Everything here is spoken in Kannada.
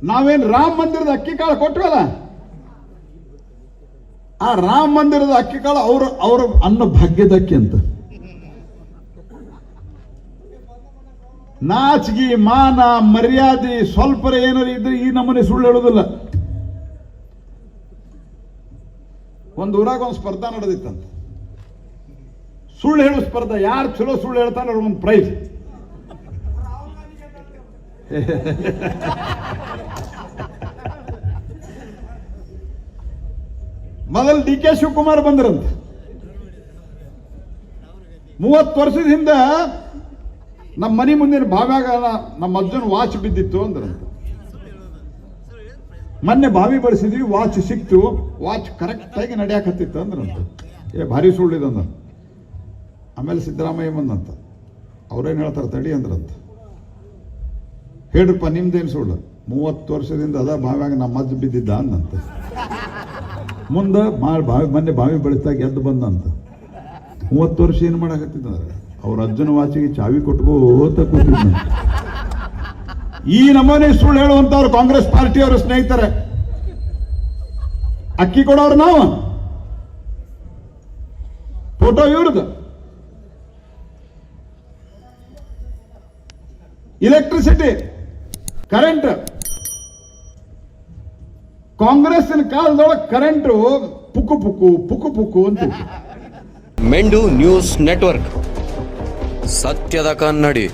ನಾವೇನ್ ರಾಮ ಮಂದಿರದ ಅಕ್ಕಿ ಕಾಳು ಕೊಟ್ವಲ್ಲ, ಆ ರಾಮ ಮಂದಿರದ ಅಕ್ಕಿ ಕಾಳು ಅವ್ರ ಅನ್ನ ಭಾಗ್ಯದ ಅಕ್ಕಿ ಅಂತ. ನಾಚಿಗೆ ಮಾನ ಮರ್ಯಾದೆ ಸ್ವಲ್ಪರ ಏನಾರು ಇದ್ರೆ ಈ ನಮ್ಮನೆ ಸುಳ್ಳು ಹೇಳೋದಿಲ್ಲ. ಒಂದು ಊರಾಗ ಒಂದು ಸ್ಪರ್ಧಾ ನಡೆದಿತ್ತಂತ, ಸುಳ್ಳು ಹೇಳೋ ಸ್ಪರ್ಧಾ. ಯಾರು ಚಲೋ ಸುಳ್ಳು ಹೇಳ್ತಾನೆ ಅವ್ರಿಗೊಂದು ಪ್ರೈಸ್. ಮೊದಲು ಡಿ ಕೆ ಶಿವಕುಮಾರ್ ಬಂದ್ರಂತ. 30 ವರ್ಷದ ಹಿಂದೆ ನಮ್ಮ ಮನೆ ಮುಂದಿನ ಬಾವ್ಯಾಗ ನಮ್ಮ ಅಜ್ಜನ ವಾಚ್ ಬಿದ್ದಿತ್ತು ಅಂದ್ರಂತ. ಮೊನ್ನೆ ಬಾವಿ ಬಳಸಿದ್ವಿ, ವಾಚ್ ಸಿಕ್ತು, ವಾಚ್ ಕರೆಕ್ಟ್ ಆಗಿ ನಡೆಯಾಕತ್ತಿತ್ತು ಅಂದ್ರಂತ. ಭಾರಿ ಸುಳ್ಳಿದಂದ. ಆಮೇಲೆ ಸಿದ್ದರಾಮಯ್ಯ ಬಂದಂತ, ಅವ್ರೇನು ಹೇಳ್ತಾರೆ ತಡಿ ಅಂದ್ರಂತ. ಹೇಳ್ರಪ್ಪ ನಿಮ್ದೇನು ಸುಳ್ಳು? 30 ವರ್ಷದಿಂದ ಅದ ಬಾವ್ಯಾಗ ನಮ್ಮ ಅಜ್ಜ ಬಿದ್ದಿದ್ದ ಅಂದಂತ. ಮುಂದೆ ಮೊನ್ನೆ ಬಾವಿ ಬೆಳೆಸ್ದಾಗ ಎದ್ದು ಬಂದಂತ. 30 ವರ್ಷ ಏನು ಮಾಡಕತ್ತಿದ್ದಾರೆ? ಅವ್ರ ಅಜ್ಜನ ವಾಚಿಗೆ ಚಾವಿ ಕೊಟ್ಕೋತ ಕೂತಿದ್ದ. ಈ ನಮೂನೆ ಸುಳ್ಳು ಹೇಳುವಂತವ್ರು ಕಾಂಗ್ರೆಸ್ ಪಾರ್ಟಿಯವರ ಸ್ನೇಹಿತರೆ. ಅಕ್ಕಿ ಕೊಡೋರು ನಾವು, ಫೋಟೋ ಇವ್ರದ್ದು. ಎಲೆಕ್ಟ್ರಿಸಿಟಿ, ಕರೆಂಟ್, ಕಾಂಗ್ರೆಸ್ಸಿನ ಕಾಲದೊಳಗೆ ಕರೆಂಟು ಪುಕ್ಕು ಪುಕ್ಕು ಪುಕ್ಕು ಪುಕ್ಕು ಅಂತ. ಮೆಂಡು ನ್ಯೂಸ್ ನೆಟ್ವರ್ಕ್, ಸತ್ಯದ ಕನ್ನಡಿ.